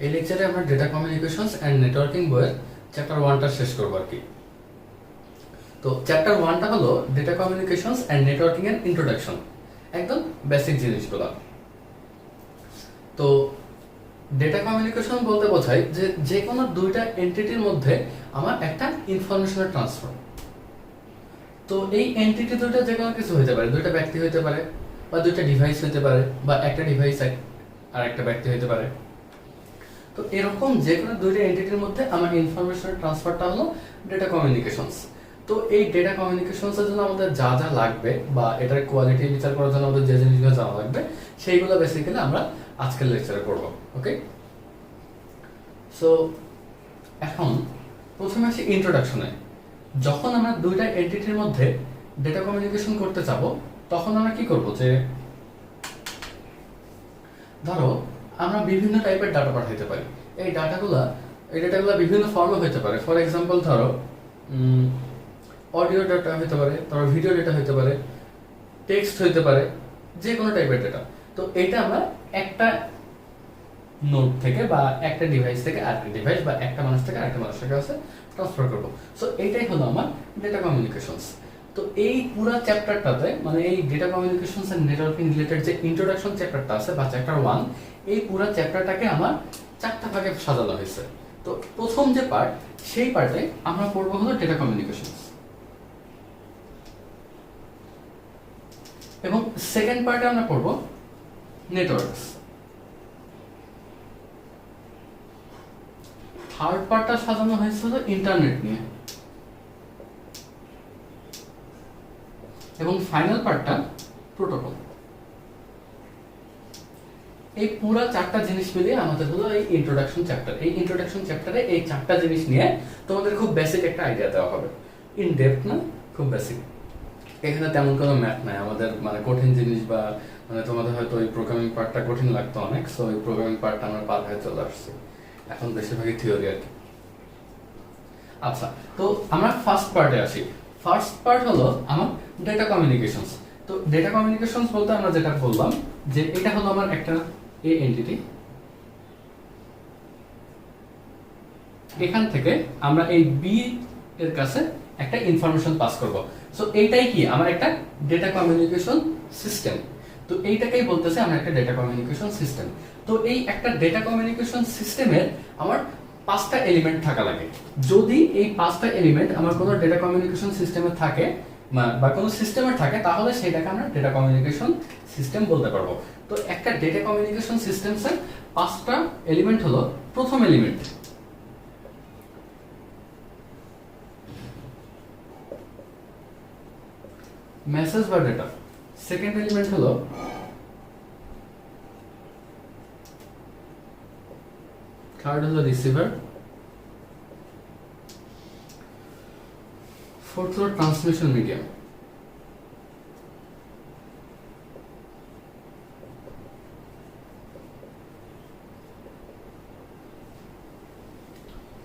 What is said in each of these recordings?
এই লেকচারে আমরা ডেটা কমিউনিকেশনস অ্যান্ড নেটওয়ার্কিং বইয়ের চ্যাপ্টার 1টা শেষ করব আর কি। তো চ্যাপ্টার 1টা হলো ডেটা কমিউনিকেশনস অ্যান্ড নেটওয়ার্কিং এর ইন্ট্রোডাকশন, একদম বেসিক জিনিসগুলো। তো ডেটা কমিউনিকেশন বলতে বোঝায় যে যে কোনো দুইটা এন্টিটির মধ্যে আমার একটা ইনফরমেশনের ট্রান্সফার। তো এই এন্টিটি দুইটা যে কোনো কিছু হতে পারে, দুইটা ব্যক্তি হতে পারে, বা দুইটা ডিভাইস হতে পারে, বা একটা ডিভাইস আর একটা ব্যক্তি হতে পারে। তো এরকম যে কোনো দুইটা এন্টিটির মধ্যে আমার ইনফরমেশনের ট্রান্সফারটা হলো ডেটা কমিউনিকেশনস। তো এই ডেটা কমিউনিকেশনসের জন্য আমাদের যা যা লাগবে বা এটার কোয়ালিটি বিচার করার জন্য আমাদের যে জিনিসগুলো জানা লাগবে সেইগুলো বেসিক্যালি আমরা আজকের লেকচারে করব। ওকে, সো এখন প্রথমে আসি ইন্ট্রোডাকশনে। যখন আমরা দুইটা এন্টিটির মধ্যে ডেটা কমিউনিকেশন করতে যাব তখন আমরা কি করব, যে ধরো আমরা বিভিন্ন টাইপের ডাটা পাঠাইতে পারি। এই ডাটাগুলো বিভিন্ন ফর্মে হতে পারে। ফর এক্সাম্পল ধরো অডিও ডাটা হতে পারে, ধরো ভিডিও ডাটা হতে পারে, টেক্সট হতে পারে, যে কোনো টাইপের ডাটা। তো এইটা আমরা একটা নোড থেকে বা একটা ডিভাইস থেকে আরেকটা ডিভাইস বা একটা মানুষ থেকে আরেকটা মানুষের কাছে ট্রান্সফার করবো। সো এইটাই হলো আমার ডেটা কমিউনিকেশনস। তো এই পুরো চ্যাপ্টারটাতে মানে এই data communications and networking related যে ইন্ট্রোডাকশন চ্যাপ্টারটা আছে বা চ্যাপ্টার 1, এই পুরো চ্যাপ্টারটাকে আমার 4টা ভাগে সাজানো হয়েছে। তো প্রথম যে পার্ট, সেই পার্টে আমরা পড়বো হলো ডেটা কমিউনিকেশনস, এবং সেকেন্ড পার্টে আমরা পড়বো নেটওয়ার্কস। থার্ড পার্টটা সাজানো হয়েছে হলো ইন্টারনেট নিয়ে, এবং ফাইনাল পার্টটা প্রোটোকল। এই পুরো 4টা জিনিস মিলিয়ে আমাদের হলো এই ইন্ট্রোডাকশন চ্যাপ্টার। এই ইন্ট্রোডাকশন চ্যাপ্টারে এই 4টা জিনিস নিয়ে তোমাদের খুব বেসিক একটা আইডিয়া দেওয়া হবে, ইন ডেপথ না, খুব বেসিক। এখানে তেমন কোনো ম্যাথ নাই আমাদের, মানে কঠিন জিনিস বা মানে তোমাদের হয়তো ওই প্রোগ্রামিং পার্টটা কঠিন লাগতো অনেক, সো ওই প্রোগ্রামিং পার্টটা আমরা পার হয়ে চলে আসছি, এখন বেশিরভাগই থিওরি আর কি। আচ্ছা, তো আমরা ফার্স্ট পার্টে আসি। ফার্স্ট পার্ট হলো আমার ডেটা কমিউনিকেশনস। তো ডেটা কমিউনিকেশনস বলতে আমরা যেটা বললাম যে এটা হলো আমার একটা এ এন্টিটি, এখান থেকে আমরা এই বি এর কাছে একটা ইনফরমেশন পাস করব। সো এইটাই কি আমার একটা ডেটা কমিউনিকেশন সিস্টেম। তো এইটাকেই বলতেছে আমরা একটা ডেটা কমিউনিকেশন সিস্টেম। তো এই একটা ডেটা কমিউনিকেশন সিস্টেমের আমার 5টা এলিমেন্ট থাকা লাগে। যদি এই 5টা এলিমেন্ট আমার কোনো ডেটা কমিউনিকেশন সিস্টেমে থাকে বা কোনো সিস্টেমের থাকে, তাহলে সেটাকে আমরা ডেটা কমিউনিকেশন সিস্টেম বলতে পারবো। তো একটা ডেটা কমিউনিকেশন সিস্টেমসের 5টা এলিমেন্ট হলো, প্রথম এলিমেন্ট মেসেজ বা ডেটা, সেকেন্ড এলিমেন্ট হলো থার্ড হলো রিসিভার, ফোর্থ হলো ট্রান্সমিশন মিডিয়াম,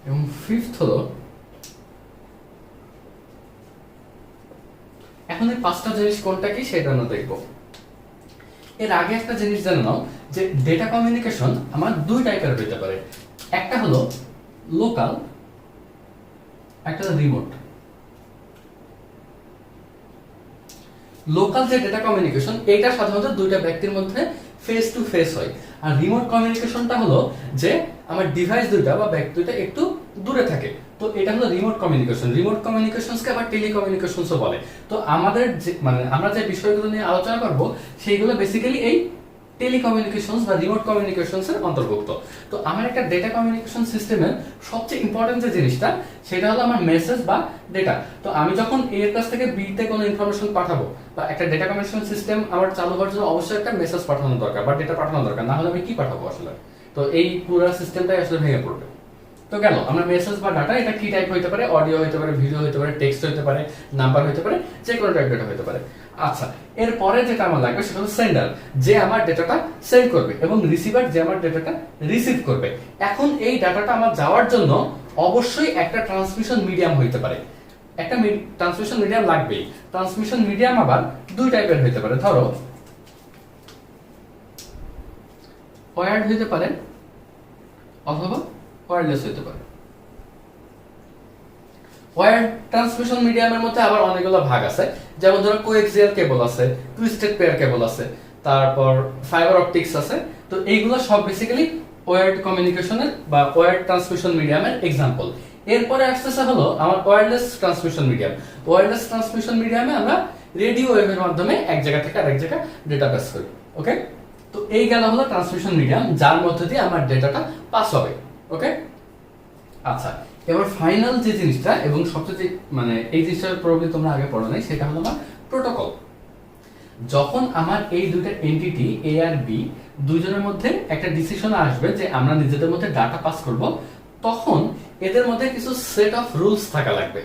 এবং ফিফথ হলো, এখন এই 5টা জিনিস কোনটা কি সেটা আমরা দেখবো। এর আগে একটা জিনিস জেনে নাও যে ডেটা কমিউনিকেশন আমার 2 টাইপের হতে পারে। একটা হলো লোকাল, একটা হলো রিমোট। লোকাল যে ডেটা কমিউনিকেশন, এটা সাধারণত 2টা ব্যক্তির মধ্যে ফেস টু ফেস হয়। আর রিমোট কমিউনিকেশনটা হলো যে আমার ডিভাইস দুইটা বা ব্যক্তি দুইটা একটু দূরে থাকে। তো এটা হলো রিমোট কমিউনিকেশন। রিমোট কমিউনিকেশনসকে আবার টেলিকমিউনিকেশনসও বলে। তো আমাদের যে মানে আমরা যে বিষয়গুলো নিয়ে আলোচনা করব সেইগুলো বেসিক্যালি এই টেলিকমিউনিকেশনস বা রিমোট কমিউনিকেশনস এর অন্তর্ভুক্ত। তো আমার একটা ডেটা কমিউনিকেশন সিস্টেমের সবচেয়ে ইম্পর্টেন্ট যে জিনিসটা, সেটা হলো আমার মেসেজ বা ডেটা। তো আমি যখন এ এর কাছ থেকে বি তে কোনো ইনফরমেশন পাঠাবো বা একটা ডেটা কমিউনিকেশন সিস্টেম আমার চালু হওয়ার জন্য অবশ্যই একটা মেসেজ পাঠানো দরকার বা ডেটা পাঠানো দরকার, না হলে আমি কি পাঠাবো আসলে? তো এই পুরো সিস্টেমটাই আসলে ভেঙে পড়বে। তো গেল আমরা মেসেজ বা ডাটা, এটা কি টাইপ হতে পারে? অডিও হতে পারে, ভিডিও হতে পারে, টেক্সট হতে পারে, নাম্বার হতে পারে, যে কোনো টাইপ ডেটা হতে পারে। আচ্ছা, এরপরে যেটা আমার লাগবে সেটা হলো সেন্ডার, যে আমার ডেটাটা সেন্ড করবে, এবং রিসিভার, যে আমার ডেটাটা রিসিভ করবে। এখন এই ডাটাটা আমার যাওয়ার জন্য অবশ্যই একটা ট্রান্সমিশন মিডিয়াম হইতে পারে, একটা ট্রান্সমিশন মিডিয়াম লাগবেই। ট্রান্সমিশন মিডিয়াম আবার 2 টাইপের হইতে পারে। ধরো ওয়্যার্ড হইতে পারে অথবা ওয়্যারলেস হতে পারে। ওয়্যার ট্রান্সমিশন মিডিয়ামের মধ্যে আবার অনেকগুলো ভাগ আছে, যেমন ধরো কোএক্সিয়াল কেবল আছে, টুইস্টেড পেয়ার কেবল আছে, তারপর ফাইবার অপটিক্স আছে। তো এইগুলো সব বেসিক্যালি ওয়্যার্ড কমিউনিকেশনের বা ওয়্যার্ড ট্রান্সমিশন মিডিয়ামের এক্সাম্পল। এরপরে আসতেছে হলো আমার wireless transmission medium. Wireless transmission মিডিয়ামে আমরা রেডিও ওয়েভের মাধ্যমে এক জায়গা থেকে আরেক জায়গায় ডেটা পাস করি। ওকে, তো এই গেল হলো ট্রান্সমিশন মিডিয়াম, যার মধ্যে দিয়ে আমার ডেটাটা পাস হবে। ওকে, আচ্ছা, এবার ফাইনাল যে জিনিসটা এবং সবচেয়ে মানে এই জিনিসটার প্রবলেম তোমরা আগে পড়ো নাই, সেটা হলো আমার প্রোটোকল। যখন আমার এই দুইটা এন্টিটি এ আর বি দুইজনের মধ্যে একটা ডিসিশন আসবে যে আমরা নিজেদের মধ্যে ডাটা পাস করব, তখন এদের মধ্যে কিছু সেট অফ রুলস থাকা লাগবে।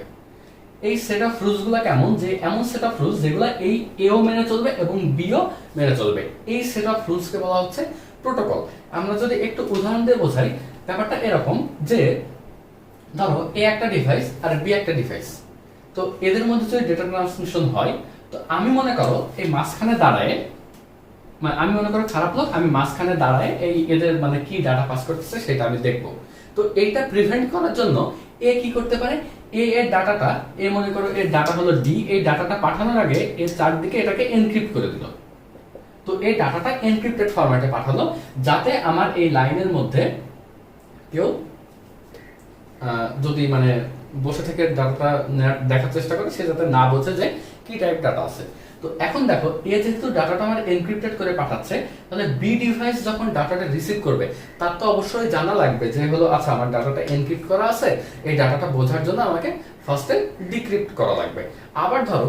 এই সেট অফ রুলস গুলা কেমন, যে এমন সেট অফ রুলস যেগুলা এই এও মেনে চলবে এবং বিও মেনে চলবে, এই সেট অফ রুলস কে বলা হচ্ছে প্রোটোকল। আমরা যদি একটু উদাহরণ দিয়ে বোঝাই, ব্যাপারটা এরকম যে ধরো এ একটা ডিভাইস আর বি একটা ডিভাইস, তো এদের মধ্যে যদি ডেটা ট্রান্সমিশন হয়, তো আমি মনে করো এই মাঝখানে দাঁড়ায়, মানে আমি মনে করো খারাপ লোক, আমি মাঝখানে দাঁড়ায় এই এদের মানে কি ডাটা পাস করতেছে সেটা আমি দেখবো। তো এইটা প্রিভেন্ট করার জন্য এ কি করতে পারে, এর ডাটাটা, মনে করো এর ডাটা হলো ডি, এই ডাটাটা পাঠানোর আগে এর চারদিকে এটাকে এনক্রিপ্ট করে দিল। তো এই ডাটাটা এনক্রিপ্টেড ফরম্যাটে পাঠালো, যাতে আমার এই লাইনের মধ্যে কেউ যদি মানে বসে থেকে ডাটাটা দেখার চেষ্টা করে, সে যাতে না বোঝে যে কি টাইপ ডাটা আছে। তো এখন দেখো, এ যেহেতু ডাটাটা আমার এনক্রিপ্টেড করে পাঠাচ্ছে, তাহলে বি ডিভাইস যখন ডাটাটা রিসিভ করবে, তার তো অবশ্যই জানা লাগবে যে হলো আচ্ছা আমার ডাটাটা এনক্রিপ্ট করা আছে, এই ডাটাটা বোঝার জন্য আমাকে ফার্স্টে ডিক্রিপ্ট করা লাগবে। আবার ধরো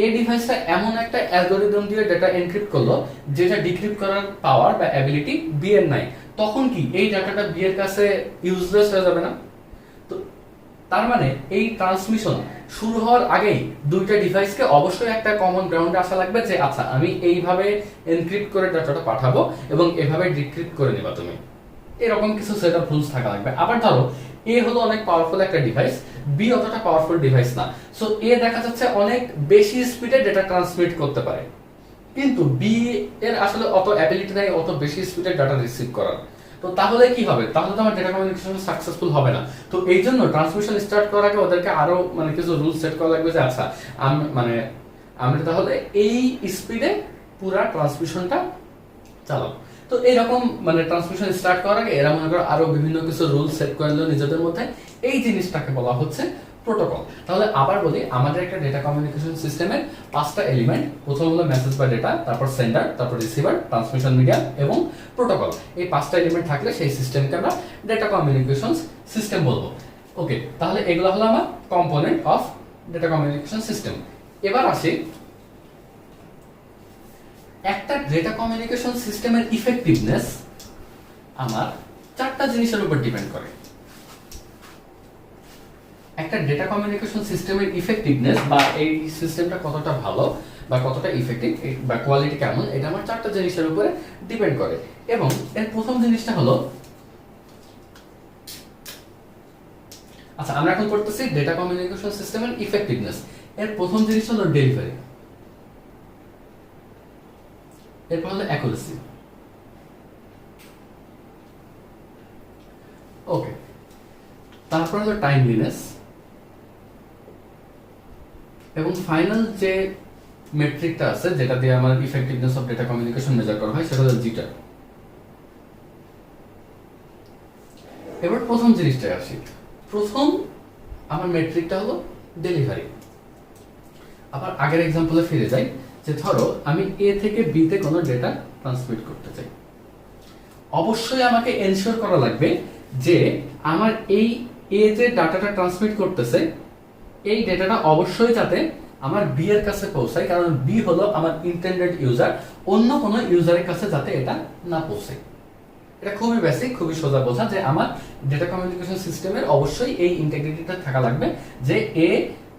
এ ডিভাইসটা এমন একটা অ্যালগরিদম দিয়ে ডাটা এনক্রিপ্ট করলো যেটা ডিক্রিপ্ট করার পাওয়ার বা অ্যাবিলিটি বি এর নাই, তখন কি এই ডাটাটা বি এর কাছে ইউজলেস হয়ে যাবে না? তো তার মানে এই ট্রান্সমিশন শুরু হওয়ার আগেই দুইটা ডিভাইসকে অবশ্যই একটা কমন গ্রাউন্ডে আসা লাগবে যে আচ্ছা আমি এইভাবে এনক্রিপ্ট করে ডাটাটা পাঠাবো এবং এভাবে ডিক্রিপ্ট করে নেবা তুমি, এরকম কিছু সেট অফ রুলস থাকা লাগবে। আবার ধরো এ হলো অনেক পাওয়ারফুল একটা ডিভাইস, বি অতটা পাওয়ারফুল ডিভাইস না, সো এ দেখা যাচ্ছে অনেক বেশি স্পিডে ডেটা ট্রান্সমিট করতে পারে, কিন্তু বি এর আসলে অত অ্যাবিলিটি নাই অত বেশি স্পিডে ডাটা রিসিভ করার। তো তাহলে কি হবে, তাহলে তো আমার ডেটা কমিউনিকেশন সাকসেসফুল হবে না। তো এই জন্য ট্রান্সমিশন স্টার্ট করার আগে ওদেরকে আরো মানে কিছু রুল সেট করা লাগবে যে আচ্ছা মানে আমরা তাহলে এই স্পিডে পুরা ট্রান্সমিশনটা চালাবো। তো এইরকম মানে ট্রান্সমিশন স্টার্ট করার আগে এরা মনে করো আরো বিভিন্ন কিছু রুল সেট করে নিল নিজেদের মধ্যে, এই জিনিসটাকে বলা হচ্ছে প্রোটোকল। তাহলে আবার বলি, আমাদের একটা ডেটা কমিউনিকেশন সিস্টেমের পাঁচটা এলিমেন্ট, প্রথম হলো মেসেজ বা ডেটা, তারপর সেন্ডার, তারপর রিসিভার, ট্রান্সমিশন মিডিয়াম এবং প্রোটোকল। এই পাঁচটা এলিমেন্ট থাকলে সেই সিস্টেমকে আমরা ডেটা কমিউনিকেশন সিস্টেম বলবো। ওকে, তাহলে এগুলো হলো আমার component of data communication system. এবার আসি, একটা ডেটা কমিউনিকেশন সিস্টেমের ইফেক্টিভনেস আমার চারটা জিনিসের উপর ডিপেন্ড করে। একটা ডেটা কমিউনিকেশন সিস্টেমের ইফেক্টিভনেস বা এই সিস্টেমটা কতটা ভালো বা কতটা ইফেক্টিভ বা কোয়ালিটি কেমন, এটা আমার চারটা জিনিসের উপরে ডিপেন্ড করে। এবং এর প্রথম জিনিসটা হলো, আচ্ছা আমরা এখন করতেছি ডেটা কমিউনিকেশন সিস্টেমের ইফেক্টিভনেস। এর প্রথম জিনিস হলো ডেলিভারি, এরপর হলো অ্যাকুরেসি, ওকে, তারপর হলো টাইমলিনেস, এবং ফাইনাল যে মেট্রিকটা আছে যেটা দিয়ে আমার effectiveness of data communication measure করা হয় সেটা হলো জিটার। এবার প্রথম জিনিসটায় আসি, প্রথম আমার মেট্রিকটা হলো ডেলিভারি। আবার আগের এক্সাম্পলে ফিরে যাই, যে ধরো আমি এ থেকে বি তে কোনো ডেটা ট্রান্সমিট করতে চাই, অবশ্যই আমাকে এনশিওর করা লাগবে যে আমার এই এ যে ডাটাটা ট্রান্সমিট করতেছে এই ডেটাটা অবশ্যই যাতে আমার বি এর কাছে পৌঁছায়, কারণ বি হলো আমার ইন্টেন্ডেড ইউজার, অন্য কোনো ইউজারের কাছে যাতে এটা না পৌঁছায়। এটা খুবই বেসিক, খুবই সোজা বোঝা যে আমার ডেটা কমিউনিকেশন সিস্টেমের অবশ্যই এই ইন্টিগ্রিটিটা থাকা লাগবে যে এ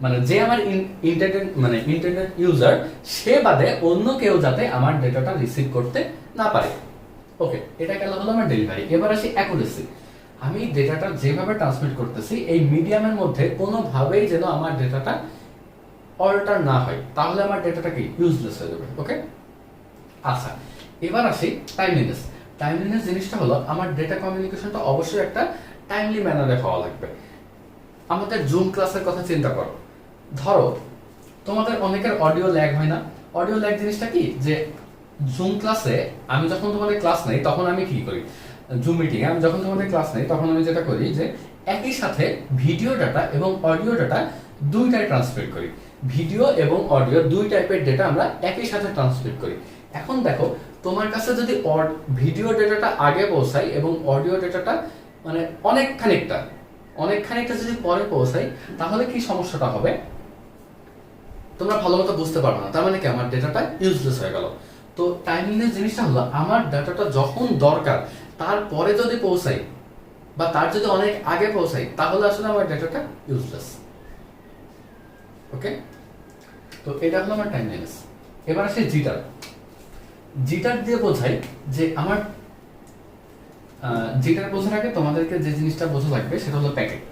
মানে যে আমার ইন্টেন্ডেড ইউজার সে বাদে অন্য কেউ যাতে আমার ডেটাটা রিসিভ করতে না পারে। ওকে, এটা গেল হলো আমার ডেলিভারি। এবার আসি অ্যাকুরেসি, আমি ডেটাটা যেভাবে ট্রান্সমিট করতেছি এই মিডিয়ামের মধ্যে কোনোভাবেই যেন আমার ডেটাটা অল্টার না হয়, তাহলে আমার ডেটাটা কি ইউজলেস হয়ে যাবে। ওকে, আচ্ছা এবার আসি টাইমলিনেস। টাইমলিনেস জিনিসটা হলো আমার ডেটা কমিউনিকেশনটা অবশ্যই একটা টাইমলি ম্যানারে হওয়া লাগবে। আমাদের জুম ক্লাসের কথা চিন্তা করো, ধরো তোমাদের অনেকের অডিও ল্যাগ হয় না? অডিও ল্যাগ জিনিসটা কি, যে জুম ক্লাসে আমি যখন তোমাদের ক্লাস নেই তখন আমি কি করি, জুম মিটিং আমি যখন তোমাদের ক্লাস নেই তখন আমি যেটা করি যে একই সাথে ভিডিও ডাটা এবং অডিও ডাটা দুইটাই ট্রান্সমিট করি। ভিডিও এবং অডিও দুই টাইপের ডেটা আমরা একই সাথে ট্রান্সমিট করি। এখন দেখো তোমার কাছে যদি ভিডিও ডেটাটা আগে পৌঁছায় এবং অডিও ডেটাটা মানে অনেক খানিকটা যদি পরে পৌঁছায়, তাহলে কি সমস্যাটা হবে তোমরা ভালো মতো বুঝতে পারবে না। তার মানে কি আমার ডেটাটা ইউজলেস হয়ে গেল। তো টাইমলিনেস জিনিসটা হলো আমার ডাটাটা যখন দরকার তারপরে যদি পৌঁছাই বা তার যদি অনেক আগে পৌঁছাই, তাহলে আসলে আমার ডেটাটা ইউজলেস। ওকে, তো এটা হলো আমার টাইমলিনেস। এবার আসে জিটার। জিটার দিয়ে বোঝাই যে আমার জিটার বোঝার আগে তোমাদেরকে যে জিনিসটা বোঝা লাগবে সেটা হলো প্যাকেট,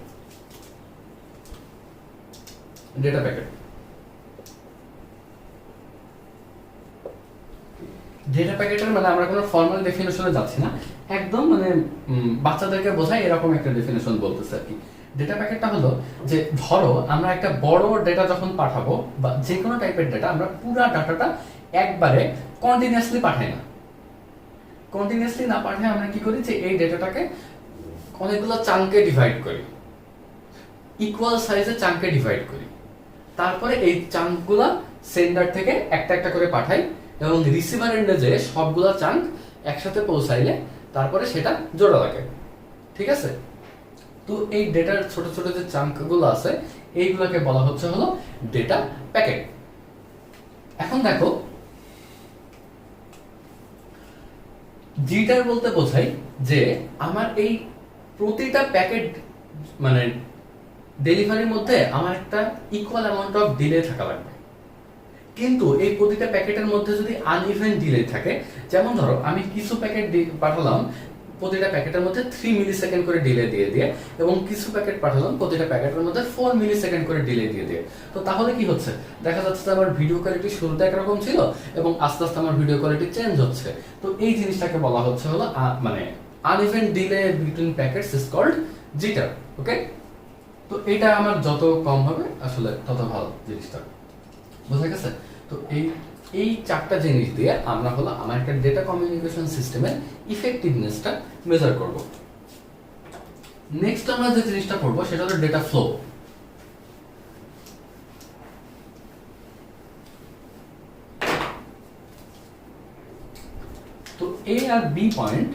ডেটা প্যাকেট। ডেটা প্যাকেটের মানে আমরা কোনো ফর্মাল ডেফিনেশনে যাচ্ছি না, একদম মানে বাচ্চাদেরকে বোঝায় এরকম একটা ডেফিনেশন বলতেছে আর কি। ডেটা প্যাকেটটা হলো যে ধরো আমরা একটা বড় ডেটা যখন পাঠাবো বা যে কোনো টাইপের ডেটা, আমরা পুরো ডাটাটা একবারে কন্টিনিউয়াসলি পাঠাই না। কন্টিনিউয়াসলি না পাঠায় আমরা কি করি যে এই ডেটাটাকে অনেকগুলো চাঙ্কে ডিভাইড করি, ইকুয়াল সাইজে চাঙ্কে ডিভাইড করি। তারপরে এই চাঙ্কগুলা সেন্ডার থেকে একটা একটা করে পাঠাই এবং রিসিভার এন্ডে যে সবগুলা চাঙ্ক একসাথে পৌঁছাইলে তারপরে সেটা জোড়া লাগে। ঠিক আছে, তো এই ডেটার ছোট ছোট যে চাঙ্কগুলো আছে এইগুলোকে বলা হচ্ছে হলো ডেটা প্যাকেট। এখন দেখো জিটার বলতে বোঝাই যে আমার এই প্রতিটা প্যাকেট মানে ডেলিভারির মধ্যে আমার একটা ইকুয়াল অ্যামাউন্ট অফ ডিলে থাকা লাগবে। কিন্তু এই প্রতিটা প্যাকেটের মধ্যে যদি আনইভেন ডিলে থাকে, যেমন ধরো আমি কিছু প্যাকেট পাঠালাম প্রতিটা প্যাকেটের মধ্যে 3 মিলি সেকেন্ড করে ডিলে দিয়ে এবং কিছু প্যাকেট পাঠালাম প্রতিটা প্যাকেটের মধ্যে 4 মিলি সেকেন্ড করে ডিলে দিয়ে, তো তাহলে কি হচ্ছে, দেখা যাচ্ছে যে আমার ভিডিও কোয়ালিটি শুরুতে একরকম ছিল এবং আস্তে আস্তে আমার ভিডিও কোয়ালিটি চেঞ্জ হচ্ছে। তো এই জিনিসটাকে বলা হচ্ছে হলো মানে uneven delay between packets is called jitter. Okay, তো এটা আমার যত কম হবে আসলে তত ভালো জিনিসটা, বুঝা গেছে? তো এই চারটা জিনিস দিয়ে আমরা হলো আমার একটা ডেটা কমিউনিকেশন সিস্টেমের ইফেক্টিভনেসটা মেজার করব। নেক্সট আমরা যে জিনিসটা করব সেটা হলো ডেটা ফ্লো। তো এ আর বি পয়েন্ট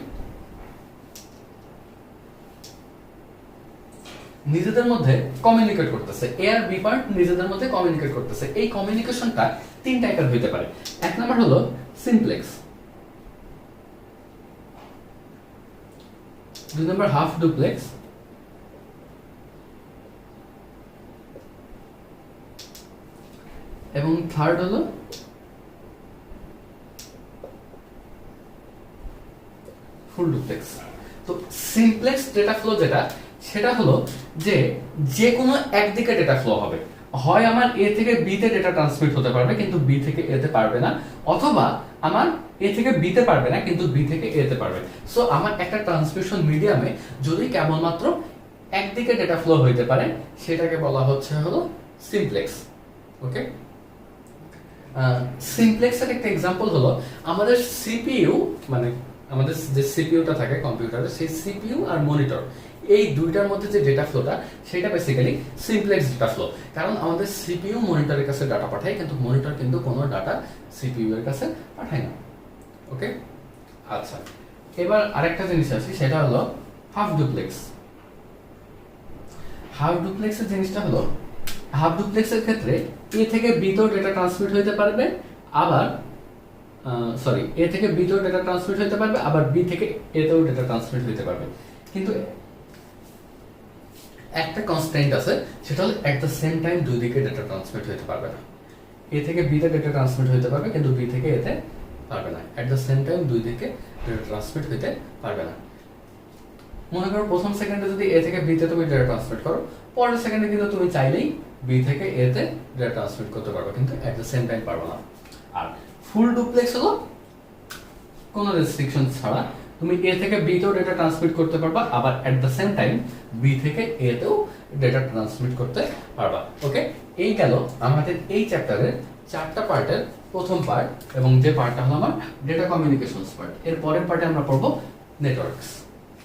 নিজেদের মধ্যে কমিউনিকেট করতেছে, এ আর বি পয়েন্ট নিজেদের মধ্যে কমিউনিকেট করতেছে। এই কমিউনিকেশনটা তিন টাইপের হতে পারে। এক নাম্বার হলো সিমপ্লেক্স, দুই নাম্বার হাফ ডুপ্লেক্স, এবং থার্ড হলো ফুল ডুপ্লেক্স। তো সিমপ্লেক্স ডেটা ফ্লো যেটা, সেটা হলো যে কোনো একদিকে ডেটা ফ্লো হবে, হয় আমার এ থেকে বি তে ডেটা ট্রান্সমিট হতে পারবে কিন্তু বি থেকে এ তে পারবে না, অথবা আমার এ থেকে বি তে পারবে না কিন্তু বি থেকে এ তে পারবে। সো আমার একটা ট্রান্সমিশন মিডিয়ামে যদি কেবলমাত্র একদিকে ডেটা ফ্লো হইতে পারে সেটাকে বলা হচ্ছে হলো সিমপ্লেক্স। ওকে, সিমপ্লেক্সের একটা এক্সাম্পল হলো আমাদের সিপিইউ, মানে আমাদের যে সিপিইউটা থাকে কম্পিউটারে, সেই সিপিইউ আর মনিটর, এই দুইটার মধ্যে যে ডেটা ফ্লোটা সেটা বেসিক্যালি সিমপ্লেক্স ডেটা ফ্লো। কারণ আমাদের সিপিইউ মনিটরের কাছে ডাটা পাঠায় কিন্তু মনিটর কিন্তু কোনো ডাটা সিপিইউ এর কাছে পাঠায় না। ওকে, আচ্ছা, এবার আরেকটা জিনিস আছে সেটা হলো হাফ ডুপ্লেক্স। হাফ ডুপ্লেক্সের জিনিসটা হলো হাফ ডুপ্লেক্সের ক্ষেত্রে এ থেকে বি তেও ডেটা ট্রান্সমিট হইতে পারবে, আবার এ থেকে বি তেও ডেটা ট্রান্সমিট হইতে পারবে, আবার বি থেকে এ তেও ডেটা ট্রান্সমিট হইতে পারবে। কিন্তু একটা কনস্ট্যান্ট আছে, সেটা হলো এট দ্য সেম টাইম দুই দিকে ডেটা ট্রান্সমিট হইতে পারবে না। এ থেকে বি তে ডেটা ট্রান্সমিট হইতে পারবে কিন্তু বি থেকে এ তে পারবে না। এট দ্য সেম টাইম দুই দিকে ডেটা ট্রান্সমিট হইতে পারবে না। মনে করো প্রথম সেকেন্ডে যদি এ থেকে বি তে তুমি ডেটা ট্রান্সমিট করো, পরের সেকেন্ডে কিন্তু তুমি চাইলেই বি থেকে এ তে ডেটা ট্রান্সমিট করতে পারবে কিন্তু এট দ্য সেম টাইম পারবে না। আর ফুল ডুপ্লেক্স হলো কোনো রেস্ট্রিকশন ছাড়া তুমি এ থেকে বি তেও ডেটা ট্রান্সমিট করতে পারবা, আবার at the same time B থেকে এ তেও ডেটা ট্রান্সমিট করতে পারবা। ওকে, এই গেল আমাদের এই চ্যাপ্টারের 4টা পার্টের প্রথম পার্ট, এবং যে পার্টটা হলো আমার ডেটা কমিউনিকেশনস পার্ট। এর পরের পার্টে আমরা পড়বো নেটওয়ার্কস।